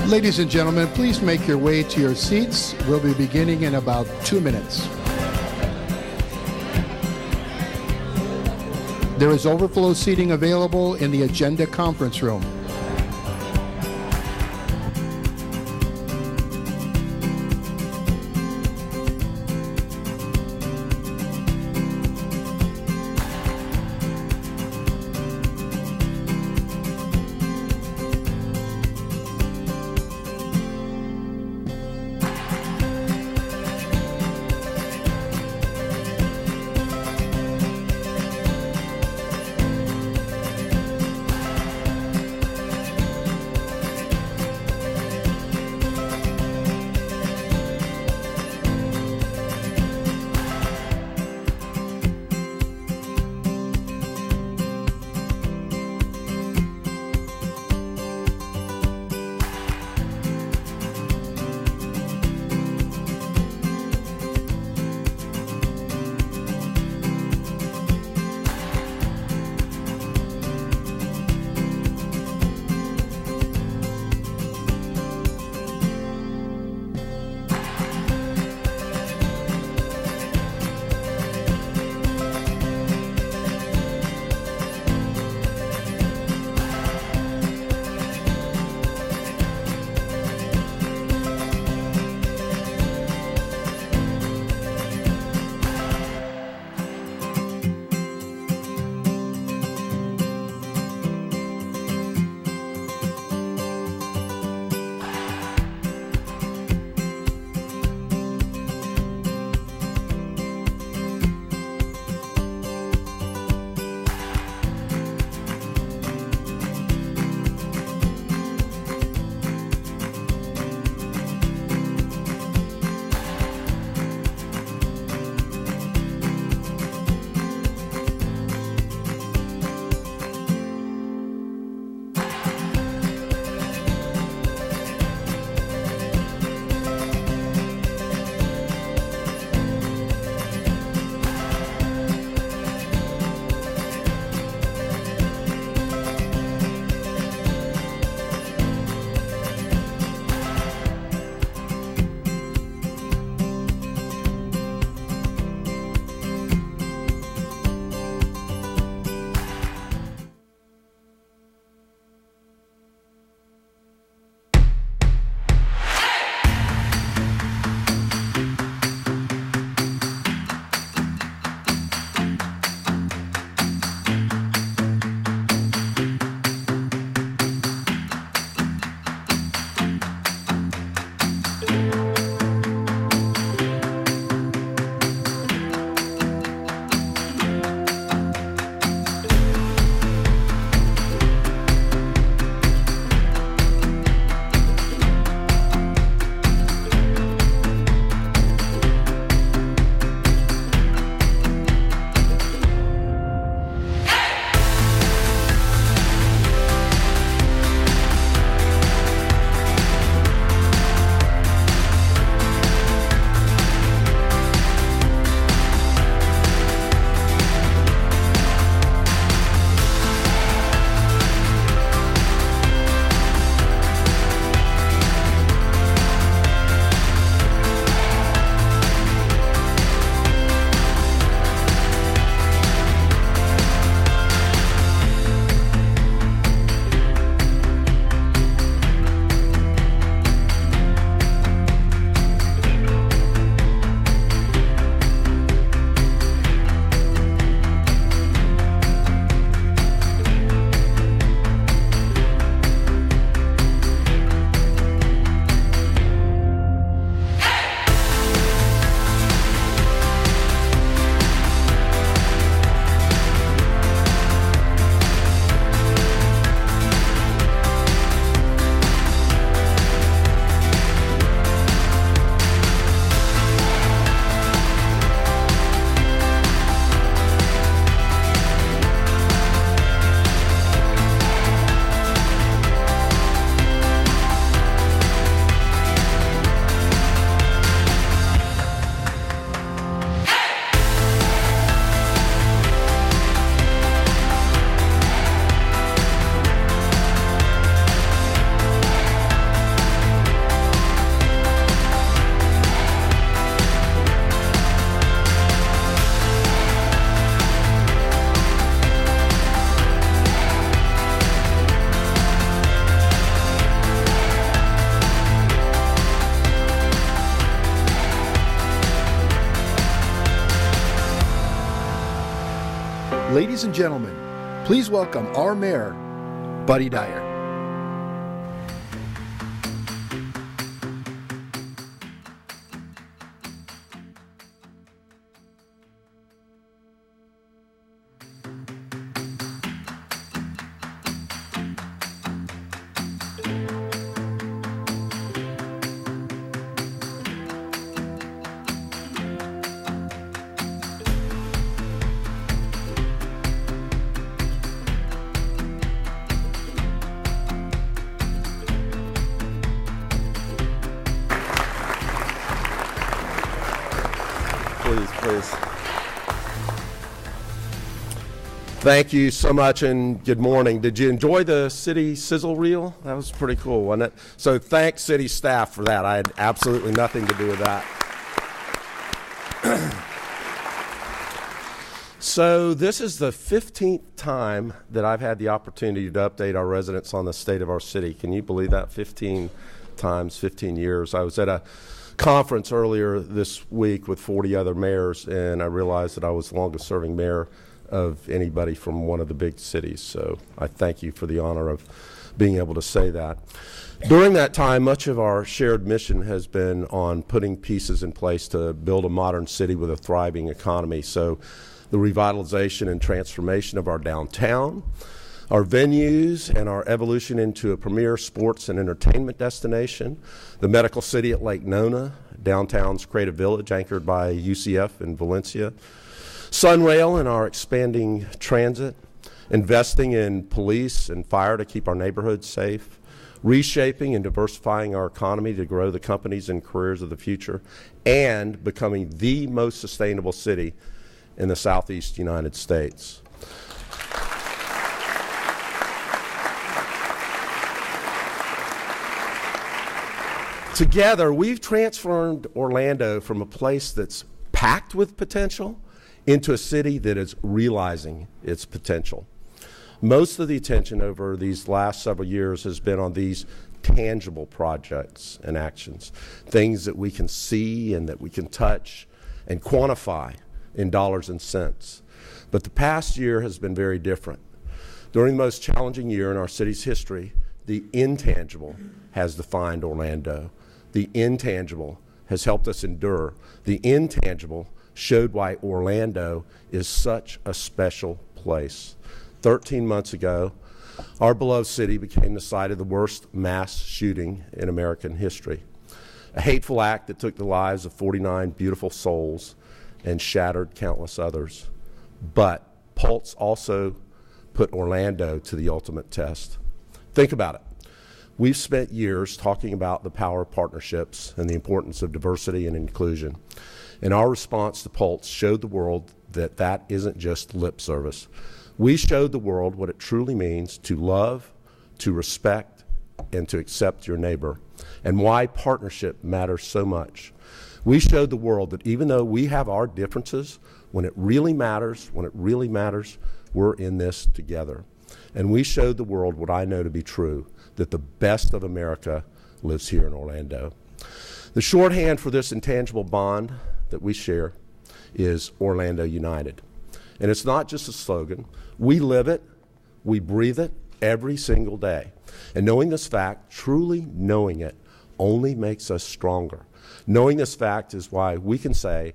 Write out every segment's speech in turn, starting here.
Ladies and gentlemen, please make your way to your seats. We'll be beginning in about 2 minutes. There is overflow seating available in the agenda conference room. Ladies and gentlemen, please welcome our mayor, Buddy Dyer. Please. Thank you so much and good morning. Did you enjoy the city sizzle reel? That was pretty cool, wasn't it? So thank city staff for that. I had absolutely nothing to do with that. So this is the 15th time that I've had the opportunity to update our residents on the state of our city. Can you believe that? 15 times, 15 years. I was at a conference earlier this week with 40 other mayors, and I realized that I was the longest serving mayor of anybody from one of the big cities. So I thank you for the honor of being able to say that. During that time, much of our shared mission has been on putting pieces in place to build a modern city with a thriving economy. So the revitalization and transformation of our downtown, our venues, and our evolution into a premier sports and entertainment destination, the medical city at Lake Nona, downtown's creative village anchored by UCF in Valencia, Sunrail and our expanding transit, investing in police and fire to keep our neighborhoods safe, reshaping and diversifying our economy to grow the companies and careers of the future, and becoming the most sustainable city in the Southeast United States. Together, we've transformed Orlando from a place that's packed with potential into a city that is realizing its potential. Most of the attention over these last several years has been on these tangible projects and actions, things that we can see and that we can touch and quantify in dollars and cents. But the past year has been very different. During the most challenging year in our city's history, the intangible has defined Orlando. The intangible has helped us endure. The intangible showed why Orlando is such a special place. 13 months ago, our beloved city became the site of the worst mass shooting in American history. A hateful act that took the lives of 49 beautiful souls and shattered countless others. But Pulse also put Orlando to the ultimate test. Think about it. We've spent years talking about the power of partnerships and the importance of diversity and inclusion. And our response to Pulse showed the world that that isn't just lip service. We showed the world what it truly means to love, to respect, and to accept your neighbor, and why partnership matters so much. We showed the world that even though we have our differences, when it really matters, we're in this together. And we showed the world what I know to be true, that the best of America lives here in Orlando. The shorthand for this intangible bond that we share is Orlando United. And it's not just a slogan. We live it, we breathe it every single day. And knowing this fact, truly knowing it, only makes us stronger. Knowing this fact is why we can say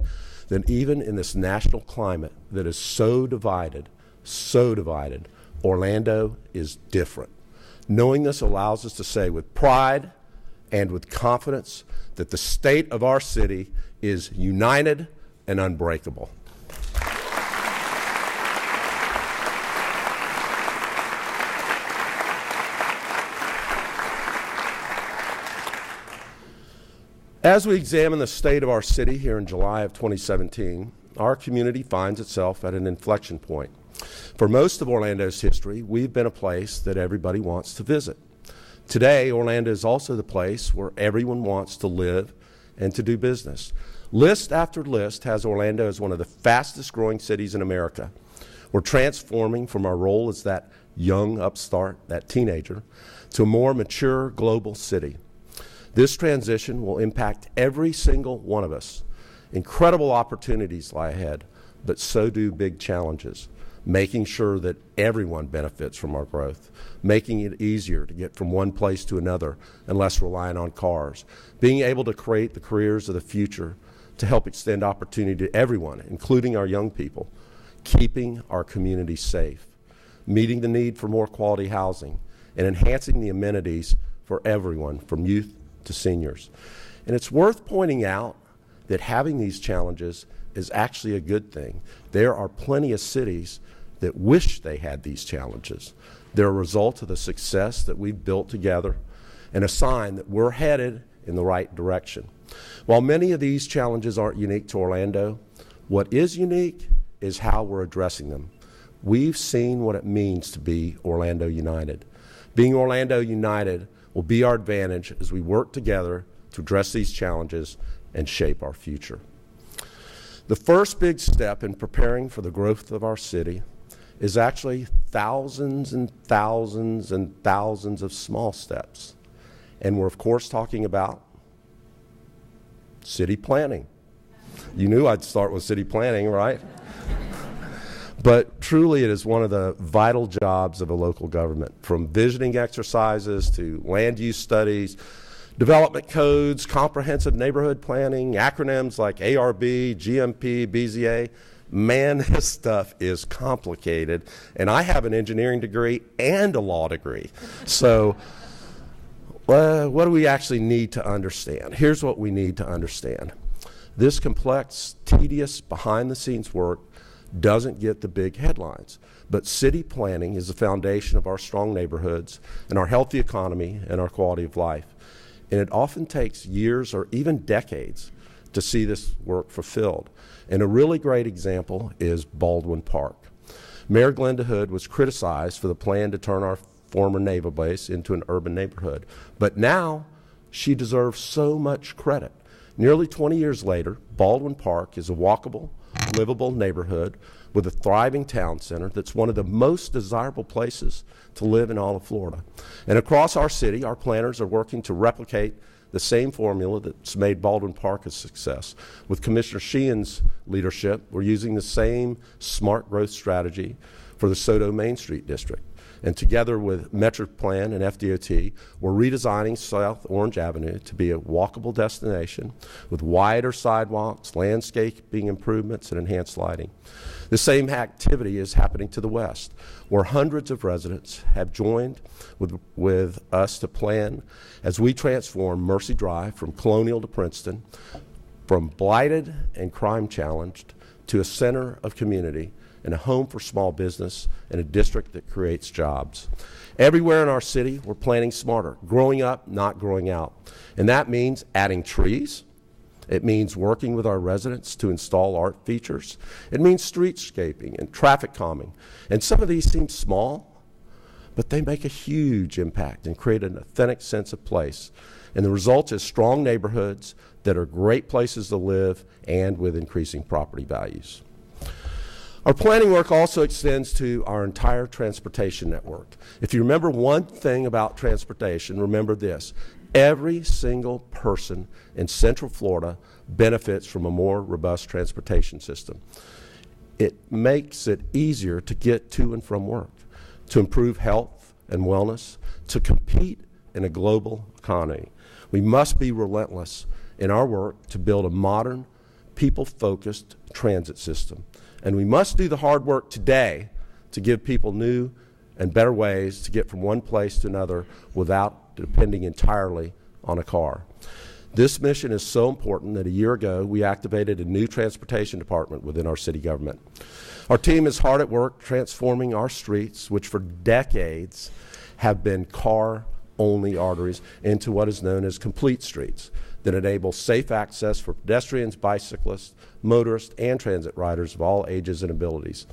that even in this national climate that is so divided, Orlando is different. Knowing this allows us to say with pride and with confidence that the state of our city is united and unbreakable. As we examine the state of our city here in July of 2017, our community finds itself at an inflection point. For most of Orlando's history, we've been a place that everybody wants to visit. Today, Orlando is also the place where everyone wants to live and to do business. List after list has Orlando as one of the fastest growing cities in America. We're transforming from our role as that young upstart, that teenager, to a more mature global city. This transition will impact every single one of us. Incredible opportunities lie ahead, but so do big challenges. making sure that everyone benefits from our growth, making it easier to get from one place to another and less reliant on cars, being able to create the careers of the future to help extend opportunity to everyone, including our young people, keeping our communities safe, meeting the need for more quality housing, and enhancing the amenities for everyone, from youth to seniors. And it's worth pointing out that having these challenges is actually a good thing. There are plenty of cities that wish they had these challenges. They're a result of the success that we've built together and a sign that we're headed in the right direction. While many of these challenges aren't unique to Orlando, what is unique is how we're addressing them. We've seen what it means to be Orlando United. Being Orlando United will be our advantage as we work together to address these challenges and shape our future. The first big step in preparing for the growth of our city is actually thousands and thousands and thousands of small steps. And we're, of course, talking about city planning. You knew I'd start with city planning, right? But truly, it is one of the vital jobs of a local government, from visioning exercises to land use studies, development codes, comprehensive neighborhood planning, acronyms like ARB, GMP, BZA. Man, this stuff is complicated, and I have an engineering degree and a law degree. So what do we actually need to understand? Here's what we need to understand. This complex, tedious, behind-the-scenes work doesn't get the big headlines, but city planning is the foundation of our strong neighborhoods and our healthy economy and our quality of life. And it often takes years or even decades to see this work fulfilled. And a really great example is Baldwin Park. Mayor Glenda Hood was criticized for the plan to turn our former naval base into an urban neighborhood. But now she deserves so much credit. Nearly 20 years later, Baldwin Park is a walkable, livable neighborhood with a thriving town center that's one of the most desirable places to live in all of Florida. And across our city, our planners are working to replicate the same formula that's made Baldwin Park a success. With Commissioner Sheehan's leadership, we're using the same smart growth strategy for the Soto Main Street District. And together with MetroPlan and FDOT, we're redesigning South Orange Avenue to be a walkable destination with wider sidewalks, landscaping improvements, and enhanced lighting. The same activity is happening to the west, where hundreds of residents have joined with us to plan as we transform Mercy Drive from Colonial to Princeton, from blighted and crime-challenged to a center of community and a home for small business and a district that creates jobs. Everywhere in our city, we're planning smarter, growing up, not growing out. And that means adding trees. It means working with our residents to install art features. It means streetscaping and traffic calming. And some of these seem small, but they make a huge impact and create an authentic sense of place. And the result is strong neighborhoods that are great places to live and with increasing property values. Our planning work also extends to our entire transportation network. If you remember one thing about transportation, remember this. Every single person in Central Florida benefits from a more robust transportation system. It makes it easier to get to and from work, to improve health and wellness, to compete in a global economy. We must be relentless in our work to build a modern, people-focused transit system. And we must do the hard work today to give people new and better ways to get from one place to another without depending entirely on a car. This mission is so important that a year ago we activated a new transportation department within our city government. Our team is hard at work transforming our streets, which for decades have been car-only arteries, into what is known as complete streets that enable safe access for pedestrians, bicyclists, motorists, and transit riders of all ages and abilities.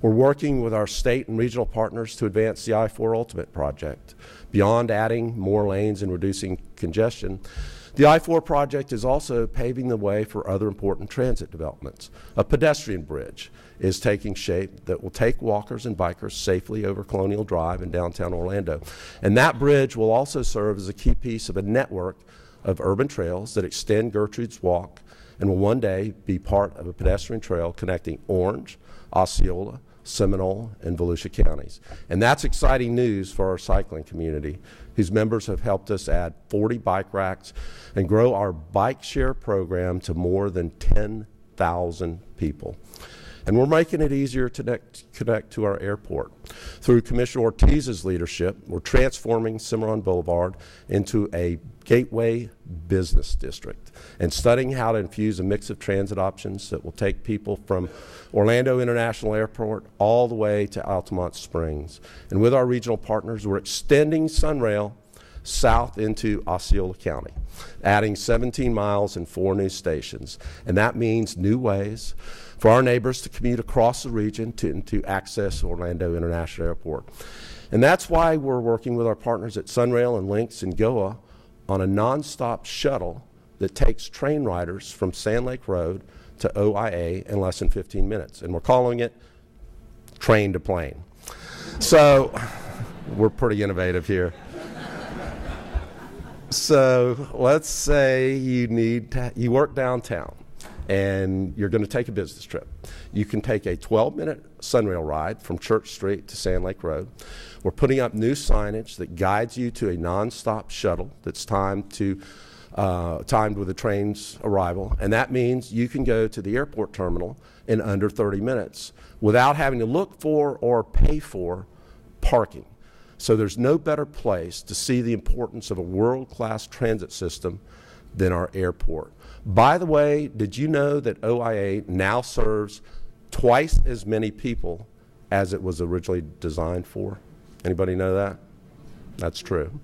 We're working with our state and regional partners to advance the I-4 Ultimate project. Beyond adding more lanes and reducing congestion, the I-4 project is also paving the way for other important transit developments. A pedestrian bridge is taking shape that will take walkers and bikers safely over Colonial Drive in downtown Orlando. And that bridge will also serve as a key piece of a network of urban trails that extend Gertrude's Walk and will one day be part of a pedestrian trail connecting Orange, Osceola, Seminole, and Volusia counties. And that's exciting news for our cycling community, whose members have helped us add 40 bike racks and grow our bike share program to more than 10,000 people. And we're making it easier to connect to our airport. Through Commissioner Ortiz's leadership, we're transforming Cimarron Boulevard into a gateway business district and studying how to infuse a mix of transit options that will take people from Orlando International Airport all the way to Altamont Springs. And with our regional partners, we're extending Sunrail south into Osceola County, adding 17 miles and 4 new stations. And that means new ways for our neighbors to commute across the region to access Orlando International Airport. And that's why we're working with our partners at Sunrail and Lynx and GOA on a nonstop shuttle that takes train riders from Sand Lake Road to OIA in less than 15 minutes. And we're calling it Train to Plane. So we're pretty innovative here. So let's say you work downtown and you're going to take a business trip. You can take a 12-minute Sunrail ride from Church Street to Sand Lake Road. We're putting up new signage that guides you to a nonstop shuttle that's timed with the train's arrival, and that means you can go to the airport terminal in under 30 minutes without having to look for or pay for parking. So there's no better place to see the importance of a world-class transit system than our airport. By the way, did you know that OIA now serves twice as many people as it was originally designed for? Anybody know that? That's true.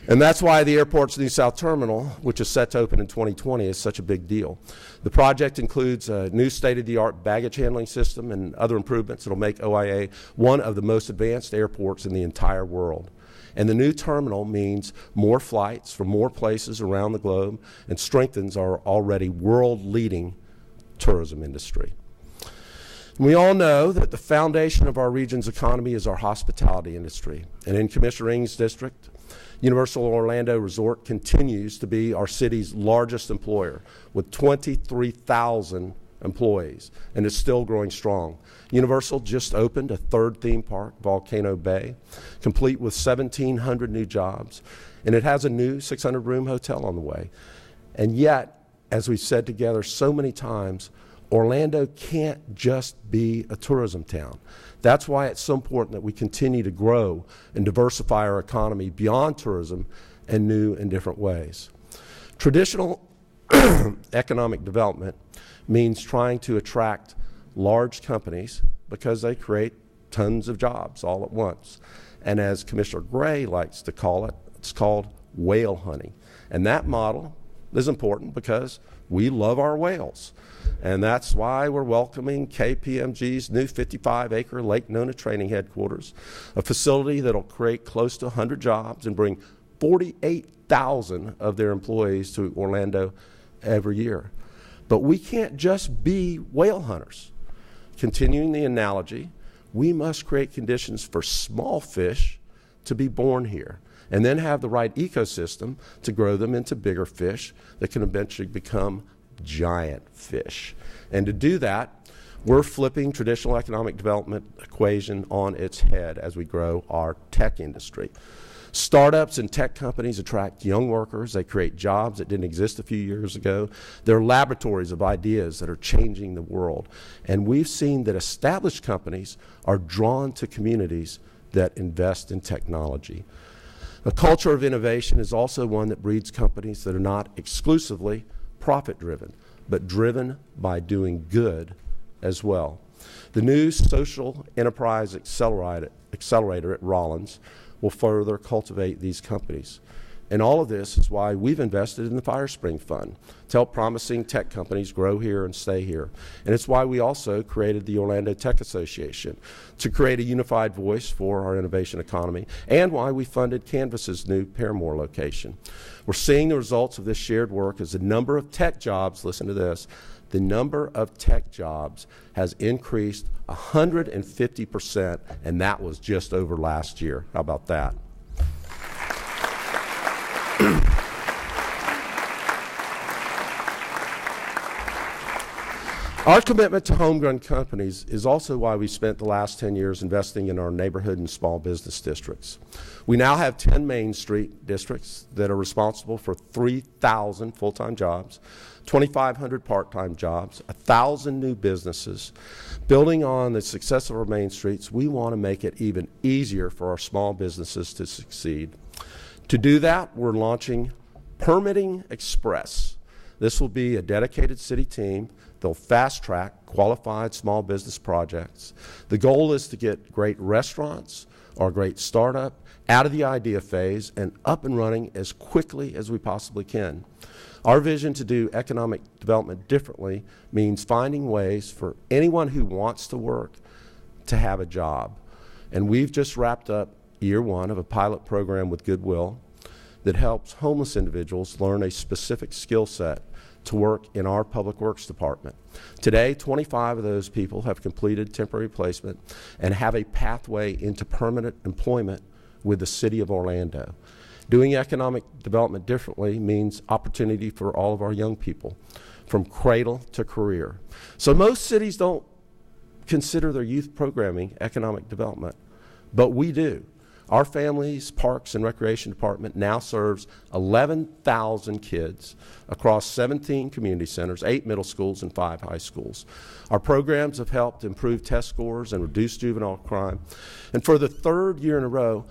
And that's why the airport's new South Terminal, which is set to open in 2020, is such a big deal. The project includes a new state-of-the-art baggage handling system and other improvements that will make OIA one of the most advanced airports in the entire world. And the new terminal means more flights from more places around the globe and strengthens our already world-leading tourism industry. We all know that the foundation of our region's economy is our hospitality industry. And in Commissioner Ng's district, Universal Orlando Resort continues to be our city's largest employer with 23,000 employees and is still growing strong. Universal just opened a third theme park, Volcano Bay, complete with 1,700 new jobs, and it has a new 600-room hotel on the way. And yet, as we've said together so many times, Orlando can't just be a tourism town. That's why it's so important that we continue to grow and diversify our economy beyond tourism in new and different ways. Traditional economic development means trying to attract large companies because they create tons of jobs all at once. And as Commissioner Gray likes to call it, it's called whale hunting. And that model is important because we love our whales. And that's why we're welcoming KPMG's new 55-acre Lake Nona training headquarters, a facility that'll create close to 100 jobs and bring 48,000 of their employees to Orlando every year. But we can't just be whale hunters. Continuing the analogy, we must create conditions for small fish to be born here and then have the right ecosystem to grow them into bigger fish that can eventually become giant fish. And to do that, we're flipping traditional economic development equation on its head as we grow our tech industry. Startups and tech companies attract young workers. They create jobs that didn't exist a few years ago. They're laboratories of ideas that are changing the world. And we've seen that established companies are drawn to communities that invest in technology. A culture of innovation is also one that breeds companies that are not exclusively profit-driven, but driven by doing good as well. The new Social Enterprise Accelerator at Rollins will further cultivate these companies. And all of this is why we've invested in the Firespring Fund to help promising tech companies grow here and stay here. And it's why we also created the Orlando Tech Association to create a unified voice for our innovation economy, and why we funded Canvas's new Paramore location. We're seeing the results of this shared work as the number of tech jobs, listen to this, the number of tech jobs has increased 150%, and that was just over last year. How about that? Our commitment to homegrown companies is also why we spent the last 10 years investing in our neighborhood and small business districts. We now have 10 Main Street districts that are responsible for 3,000 full-time jobs, 2,500 part-time jobs, 1,000 new businesses. Building on the success of our Main Streets, we want to make it even easier for our small businesses to succeed. To do that, we're launching Permitting Express. This will be a dedicated city team. They'll fast-track qualified small business projects. The goal is to get great restaurants or great startup out of the idea phase and up and running as quickly as we possibly can. Our vision to do economic development differently means finding ways for anyone who wants to work to have a job. And we've just wrapped up year one of a pilot program with Goodwill that helps homeless individuals learn a specific skill set to work in our Public Works Department. Today, 25 of those people have completed temporary placement and have a pathway into permanent employment with the City of Orlando. Doing economic development differently means opportunity for all of our young people, from cradle to career. So most cities don't consider their youth programming economic development, but we do. Our Families, Parks, and Recreation Department now serves 11,000 kids across 17 community centers, 8 middle schools, and 5 high schools. Our programs have helped improve test scores and reduce juvenile crime. And for the 3rd year in a row,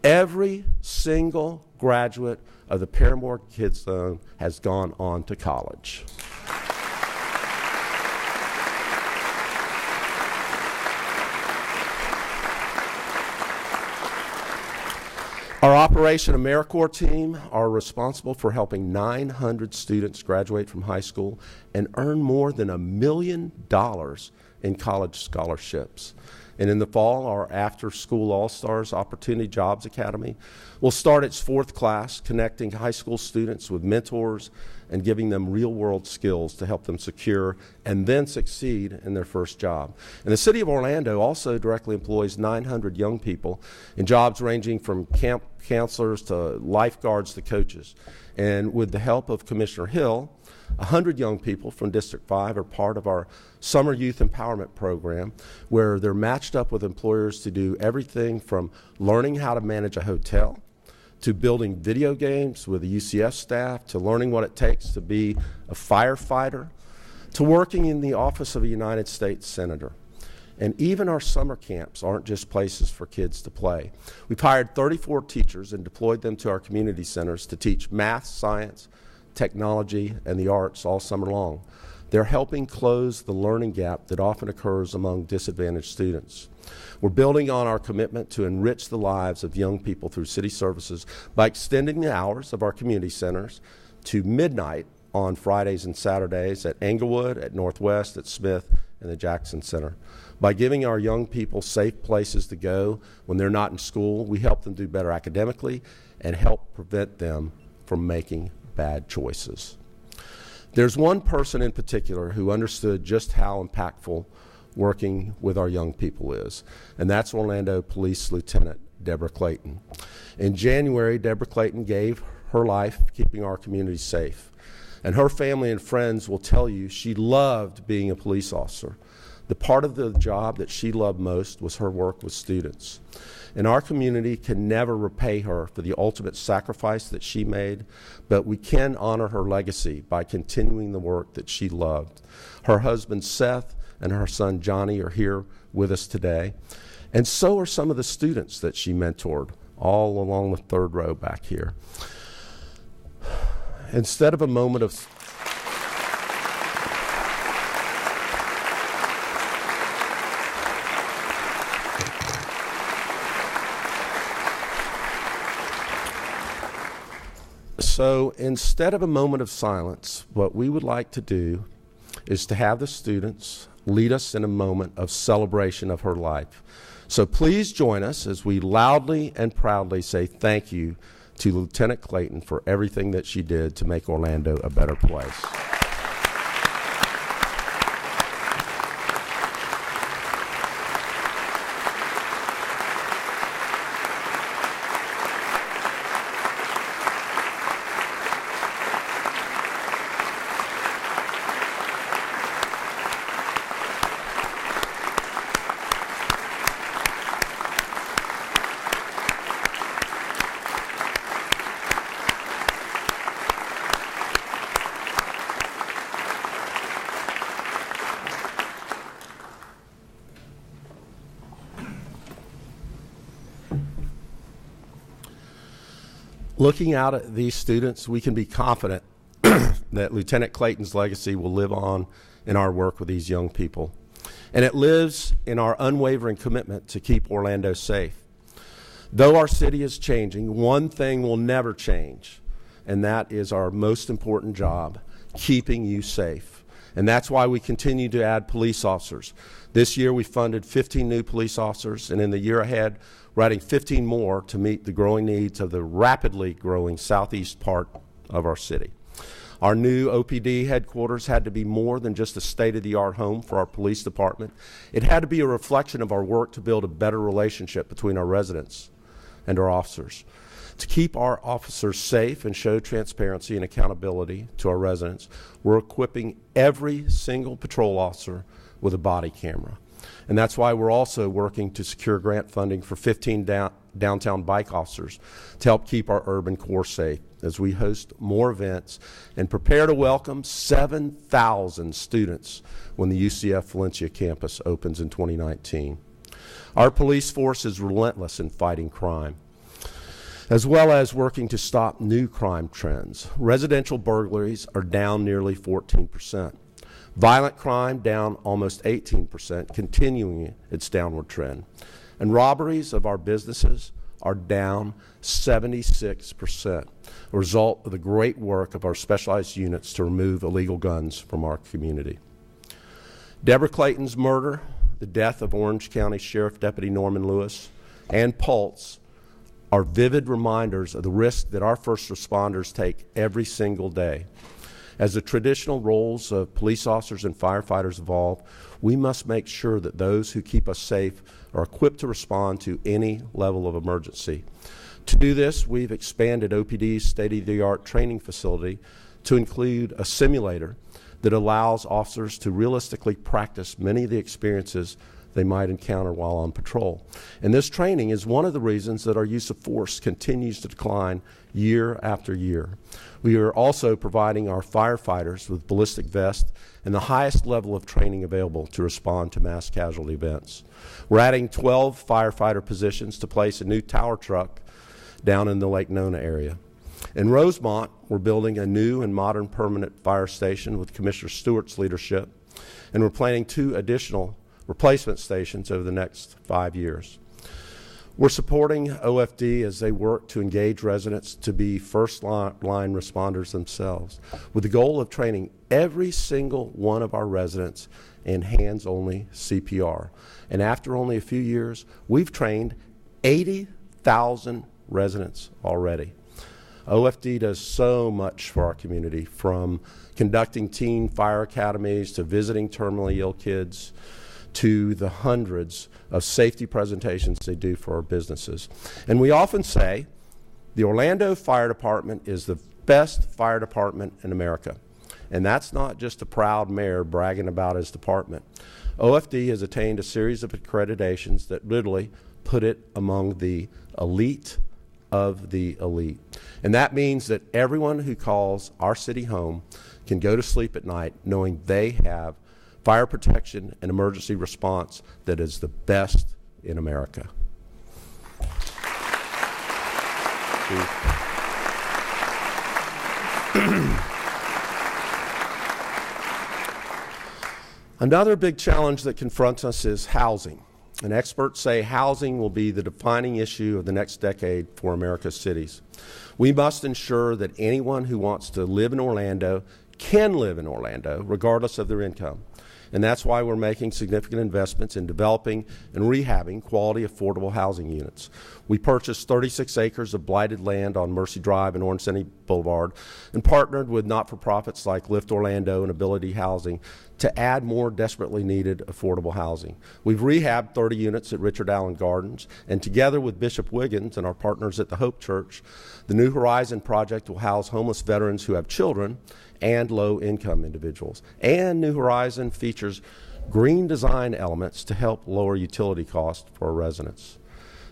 every single graduate of the Paramore Kids Zone has gone on to college. Our Operation AmeriCorps team are responsible for helping 900 students graduate from high school and earn more than $1 million in college scholarships. And in the fall, our After-School All-Stars Opportunity Jobs Academy will start its 4th class, connecting high school students with mentors and giving them real-world skills to help them secure and then succeed in their first job. And the City of Orlando also directly employs 900 young people in jobs ranging from camp counselors to lifeguards to coaches. And with the help of Commissioner Hill, 100 young people from District 5 are part of our Summer Youth Empowerment Program, where they're matched up with employers to do everything from learning how to manage a hotel, to building video games with the UCF staff, to learning what it takes to be a firefighter, to working in the office of a United States Senator. And even our summer camps aren't just places for kids to play. We've hired 34 teachers and deployed them to our community centers to teach math, science, technology, and the arts all summer long. They're helping close the learning gap that often occurs among disadvantaged students. We're building on our commitment to enrich the lives of young people through city services by extending the hours of our community centers to midnight on Fridays and Saturdays at Englewood, at Northwest, at Smith, and the Jackson Center. By giving our young people safe places to go when they're not in school, we help them do better academically and help prevent them from making bad choices. There's one person in particular who understood just how impactful working with our young people is, and that's Orlando Police Lieutenant Deborah Clayton. In January, Deborah Clayton gave her life keeping our community safe, and her family and friends will tell you she loved being a police officer. The part of the job that she loved most was her work with students. And our community can never repay her for the ultimate sacrifice that she made, but we can honor her legacy by continuing the work that she loved. Her husband Seth and her son Johnny are here with us today, and so are some of the students that she mentored, all along the 3rd row back here. Instead of a moment of So instead of a moment of silence, what we would like to do is to have the students lead us in a moment of celebration of her life. So please join us as we loudly and proudly say thank you to Lieutenant Clayton for everything that she did to make Orlando a better place. Looking out at these students, we can be confident that Lieutenant Clayton's legacy will live on in our work with these young people. And it lives in our unwavering commitment to keep Orlando safe. Though our city is changing, one thing will never change, and that is our most important job, keeping you safe. And that's why we continue to add police officers. This year we funded 15 new police officers, and in the year ahead, we're adding 15 more to meet the growing needs of the rapidly growing southeast part of our city. Our new OPD headquarters had to be more than just a state-of-the-art home for our police department. It had to be a reflection of our work to build a better relationship between our residents and our officers. To keep our officers safe and show transparency and accountability to our residents, we're equipping every single patrol officer with a body camera. And that's why we're also working to secure grant funding for 15 downtown bike officers to help keep our urban core safe as we host more events and prepare to welcome 7,000 students when the UCF Valencia campus opens in 2019. Our police force is relentless in fighting crime, as well as working to stop new crime trends. Residential burglaries are down nearly 14%. Violent crime down almost 18%, continuing its downward trend. And robberies of our businesses are down 76%, a result of the great work of our specialized units to remove illegal guns from our community. Deborah Clayton's murder, the death of Orange County Sheriff Deputy Norman Lewis, and Pulse are vivid reminders of the risk that our first responders take every single day. As the traditional roles of police officers and firefighters evolve, we must make sure that those who keep us safe are equipped to respond to any level of emergency. To do this, we've expanded OPD's state-of-the-art training facility to include a simulator that allows officers to realistically practice many of the experiences they might encounter while on patrol. And this training is one of the reasons that our use of force continues to decline year after year. We are also providing our firefighters with ballistic vests and the highest level of training available to respond to mass casualty events. We're adding 12 firefighter positions to place a new tower truck down in the Lake Nona area. In Rosemont, we're building a new and modern permanent fire station with Commissioner Stewart's leadership, and we're planning 2 additional replacement stations over the next 5 years. We're supporting OFD as they work to engage residents to be first-line responders themselves, with the goal of training every single one of our residents in hands-only CPR. And after only a few years, we've trained 80,000 residents already. OFD does so much for our community, from conducting teen fire academies to visiting terminally ill kids, to the hundreds of safety presentations they do for our businesses. And we often say the Orlando Fire Department is the best fire department in America. And that's not just a proud mayor bragging about his department. OFD has attained a series of accreditations that literally put it among the elite of the elite. And that means that everyone who calls our city home can go to sleep at night knowing they have fire protection and emergency response that is the best in America. Another big challenge that confronts us is housing. And experts say housing will be the defining issue of the next decade for America's cities. We must ensure that anyone who wants to live in Orlando can live in Orlando, regardless of their income. And that's why we're making significant investments in developing and rehabbing quality, affordable housing units. We purchased 36 acres of blighted land on Mercy Drive and Orange City Boulevard and partnered with not-for-profits like Lift Orlando and Ability Housing to add more desperately needed affordable housing. We've rehabbed 30 units at Richard Allen Gardens, and together with Bishop Wiggins and our partners at the Hope Church, the New Horizon Project will house homeless veterans who have children and low-income individuals. And New Horizon features green design elements to help lower utility costs for our residents.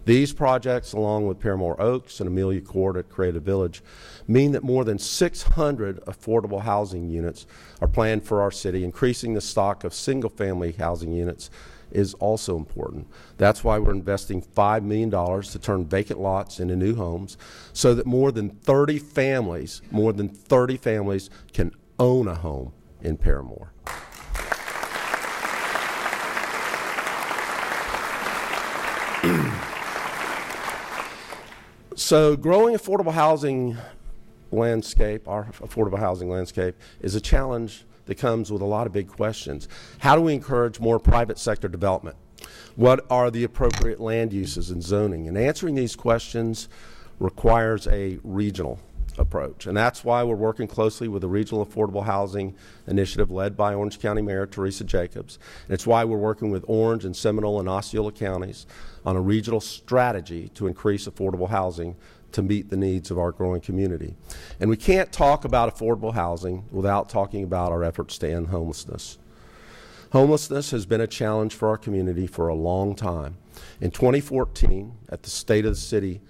These projects, along with Paramore Oaks and Amelia Court at Creative Village, mean that more than 600 affordable housing units are planned for our city. Increasing the stock of single-family housing units is also important. That's why we're investing $5 million to turn vacant lots into new homes so that more than 30 families can own a home in Paramore. So growing affordable housing landscape, our affordable housing landscape, is a challenge that comes with a lot of big questions. How do we encourage more private sector development? What are the appropriate land uses and zoning? And answering these questions requires a regional approach. And that's why we're working closely with the Regional Affordable Housing Initiative led by Orange County Mayor Teresa Jacobs. And it's why we're working with Orange and Seminole and Osceola counties on a regional strategy to increase affordable housing to meet the needs of our growing community. And we can't talk about affordable housing without talking about our efforts to end homelessness. Homelessness has been a challenge for our community for a long time. In 2014, at the State of the City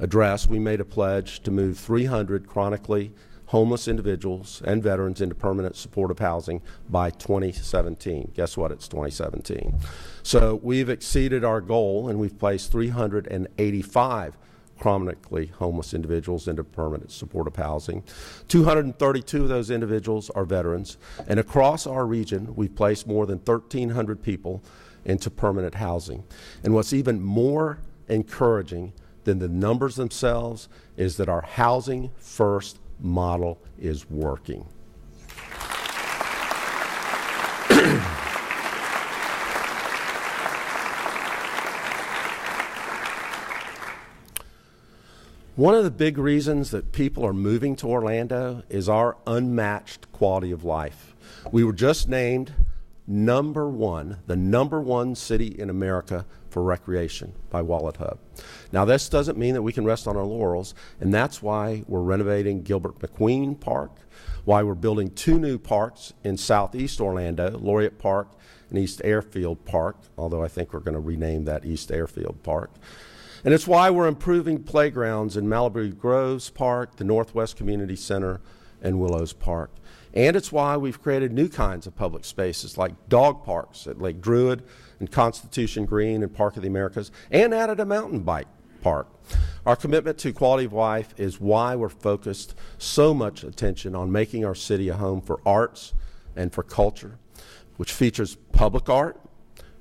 address, we made a pledge to move 300 chronically homeless individuals and veterans into permanent supportive housing by 2017. Guess what? It's 2017. So we've exceeded our goal, and we've placed 385 chronically homeless individuals into permanent supportive housing. 232 of those individuals are veterans, and across our region, we've placed more than 1,300 people into permanent housing. And what's even more encouraging than the numbers themselves is that our housing first model is working. One of the big reasons that people are moving to Orlando is our unmatched quality of life. We were just named the number one city in America for recreation by Wallet Hub. Now, this doesn't mean that we can rest on our laurels, and that's why we're renovating Gilbert McQueen Park, why we're building 2 new parks in southeast Orlando, Laureate Park and East Airfield Park, although I think we're going to rename that East Airfield Park. And it's why we're improving playgrounds in Malibu Groves Park, the Northwest Community Center, and Willows Park. And it's why we've created new kinds of public spaces like dog parks at Lake Druid and Constitution Green and Park of the Americas, and added a mountain bike park. Our commitment to quality of life is why we're focused so much attention on making our city a home for arts and for culture, which features public art,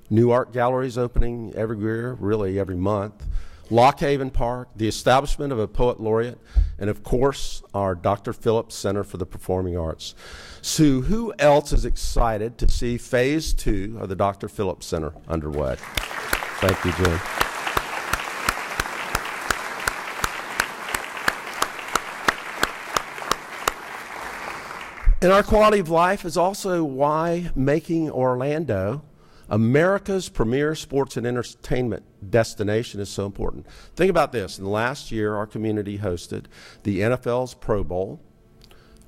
new art galleries opening every year, really every month, Lock Haven Park, the establishment of a poet laureate, and of course, our Dr. Phillips Center for the Performing Arts. So who else is excited to see phase 2 of the Dr. Phillips Center underway? Thank you, Jim. And our quality of life is also why making Orlando America's premier sports and entertainment destination is so important. Think about this. In the last year, our community hosted the NFL's Pro Bowl,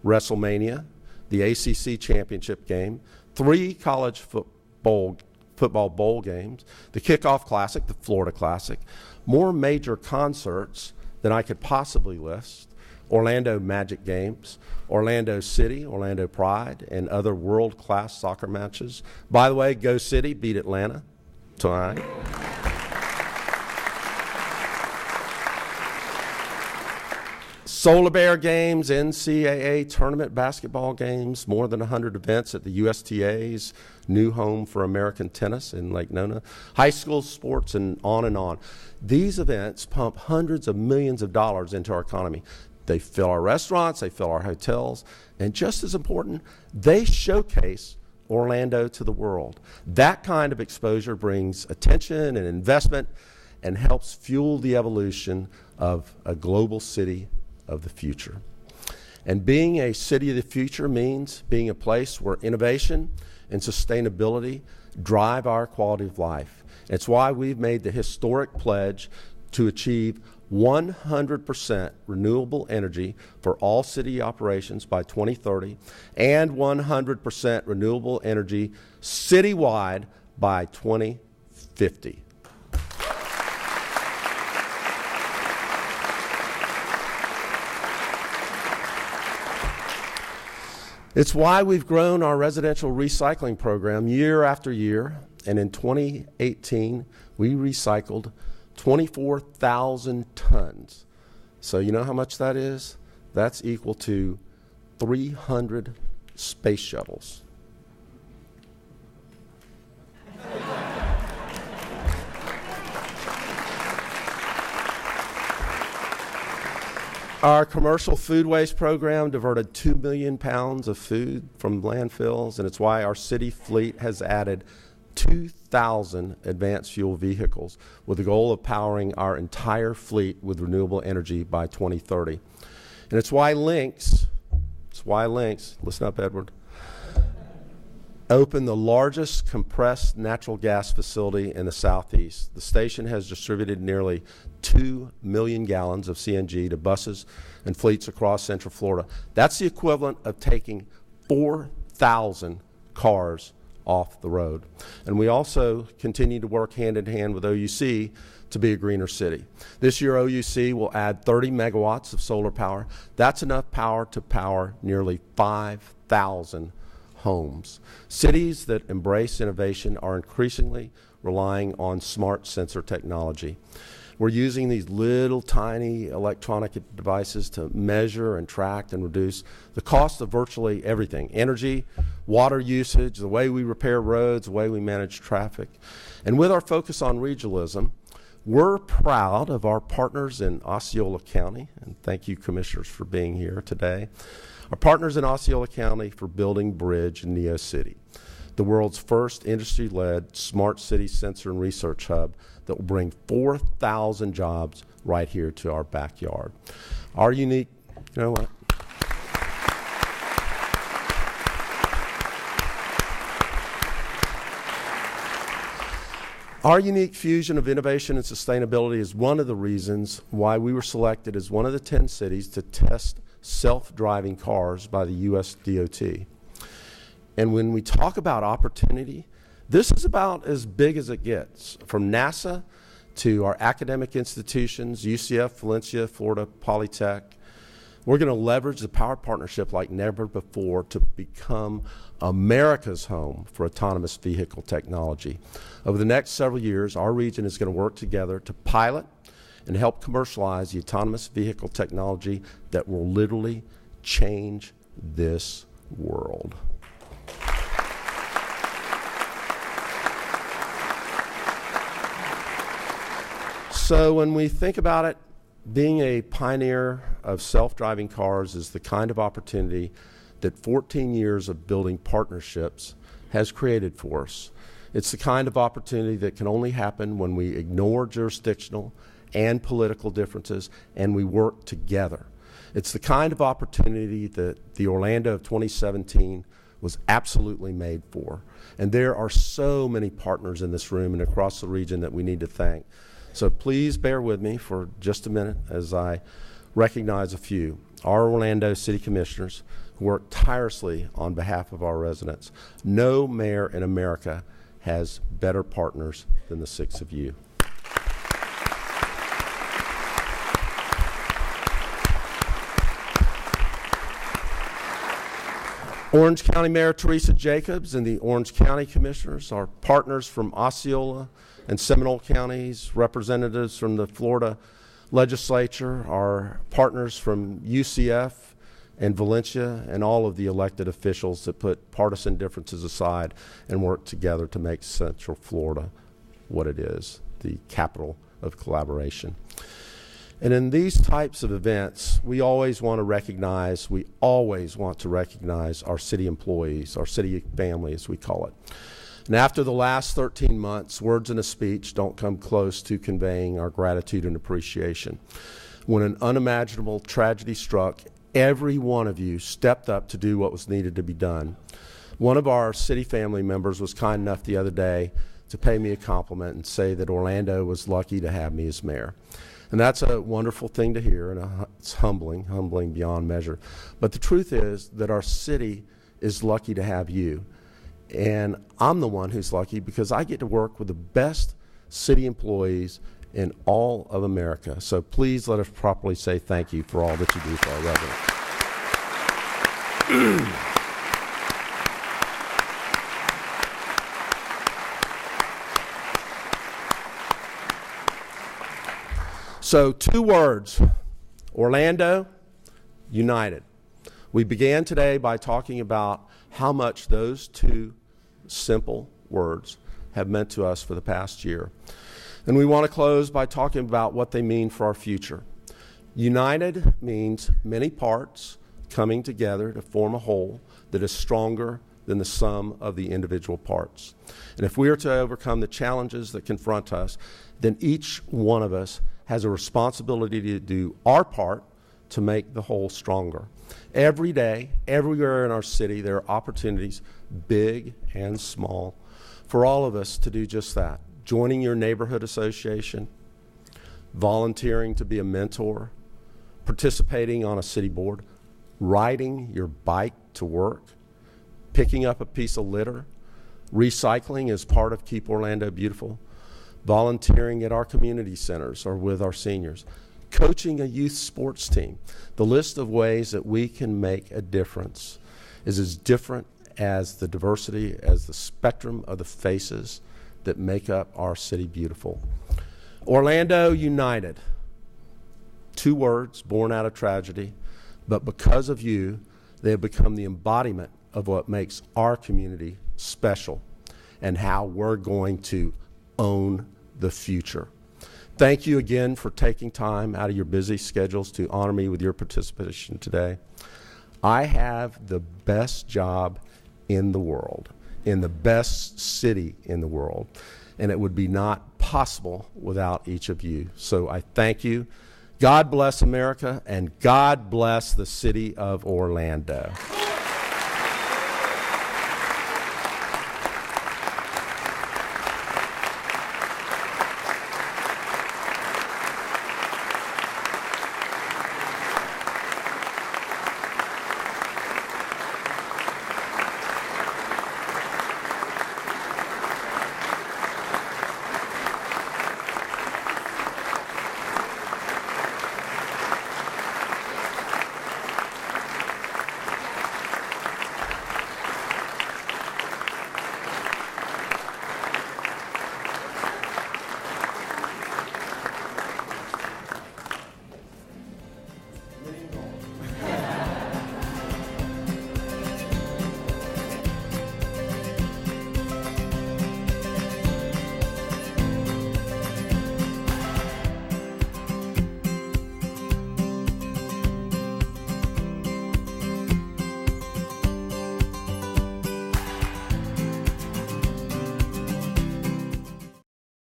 WrestleMania, the ACC Championship game, 3 college football bowl games, the Kickoff Classic, the Florida Classic, more major concerts than I could possibly list, Orlando Magic games, Orlando City, Orlando Pride, and other world-class soccer matches. By the way, Go City beat Atlanta tonight. Solar Bear games, NCAA tournament basketball games, more than 100 events at the USTA's new home for American tennis in Lake Nona, high school sports, and on and on. These events pump hundreds of millions of dollars into our economy. They fill our restaurants, they fill our hotels, and just as important, they showcase Orlando to the world. That kind of exposure brings attention and investment and helps fuel the evolution of a global city of the future. And being a city of the future means being a place where innovation and sustainability drive our quality of life. It's why we've made the historic pledge to achieve 100% renewable energy for all city operations by 2030 and 100% renewable energy citywide by 2050. It's why we've grown our residential recycling program year after year, and in 2018, we recycled 24,000 tons. So you know how much that is? That's equal to 300 space shuttles. Our commercial food waste program diverted 2 million pounds of food from landfills, and it's why our city fleet has added 2,000 advanced fuel vehicles with the goal of powering our entire fleet with renewable energy by 2030. And it's why Lynx, listen up, Edward, opened the largest compressed natural gas facility in the Southeast. The station has distributed nearly 2 million gallons of CNG to buses and fleets across Central Florida. That's the equivalent of taking 4,000 cars off the road. And we also continue to work hand in hand with OUC to be a greener city. This year, OUC will add 30 megawatts of solar power. That's enough power to power nearly 5,000 homes. Cities that embrace innovation are increasingly relying on smart sensor technology. We're using these little tiny electronic devices to measure and track and reduce the cost of virtually everything: energy, water usage, the way we repair roads, the way we manage traffic. And with our focus on regionalism, we're proud of our partners in Osceola County, and thank you, commissioners, for being here today. Our partners in Osceola County for building Bridge in Neo City, the world's first industry-led smart city sensor and research hub that will bring 4,000 jobs right here to our backyard. Our unique, you know what? Our unique fusion of innovation and sustainability is one of the reasons why we were selected as one of the 10 cities to test self-driving cars by the US DOT. And when we talk about opportunity, this is about as big as it gets. From NASA to our academic institutions, UCF, Valencia, Florida Polytech, we're going to leverage the power partnership like never before to become America's home for autonomous vehicle technology. Over the next several years, our region is going to work together to pilot and help commercialize the autonomous vehicle technology that will literally change this world. So when we think about it, being a pioneer of self-driving cars is the kind of opportunity that 14 years of building partnerships has created for us. It's the kind of opportunity that can only happen when we ignore jurisdictional and political differences and we work together. It's the kind of opportunity that the Orlando of 2017 was absolutely made for. And there are so many partners in this room and across the region that we need to thank. So please bear with me for just a minute as I recognize a few. Our Orlando City Commissioners who work tirelessly on behalf of our residents. No mayor in America has better partners than the 6 of you. Orange County Mayor Teresa Jacobs and the Orange County Commissioners, our partners from Osceola and Seminole counties, representatives from the Florida legislature, our partners from UCF and Valencia, and all of the elected officials that put partisan differences aside and work together to make Central Florida what it is, the capital of collaboration. And in these types of events, we always want to recognize our city employees, our city family, as we call it. And after the last 13 months, words in a speech don't come close to conveying our gratitude and appreciation. When an unimaginable tragedy struck, every one of you stepped up to do what was needed to be done. One of our city family members was kind enough the other day to pay me a compliment and say that Orlando was lucky to have me as mayor. And that's a wonderful thing to hear, and it's humbling beyond measure. But the truth is that our city is lucky to have you. And I'm the one who's lucky because I get to work with the best city employees in all of America. So please let us properly say thank you for all that you do for our residents. So 2 words, Orlando United. We began today by talking about how much those 2 simple words have meant to us for the past year. And we want to close by talking about what they mean for our future. United means many parts coming together to form a whole that is stronger than the sum of the individual parts. And if we are to overcome the challenges that confront us, then each one of us has a responsibility to do our part to make the whole stronger. Every day, everywhere in our city, there are opportunities, big and small, for all of us to do just that. Joining your neighborhood association, volunteering to be a mentor, participating on a city board, riding your bike to work, picking up a piece of litter, recycling as part of Keep Orlando Beautiful, volunteering at our community centers or with our seniors, coaching a youth sports team. The list of ways that we can make a difference is as different as the diversity, as the spectrum of the faces that make up our city beautiful. Orlando United. 2 words born out of tragedy, but because of you, they have become the embodiment of what makes our community special and how we're going to own the future. Thank you again for taking time out of your busy schedules to honor me with your participation today. I have the best job in the world, in the best city in the world, and it would be not possible without each of you. So I thank you. God bless America, and God bless the city of Orlando.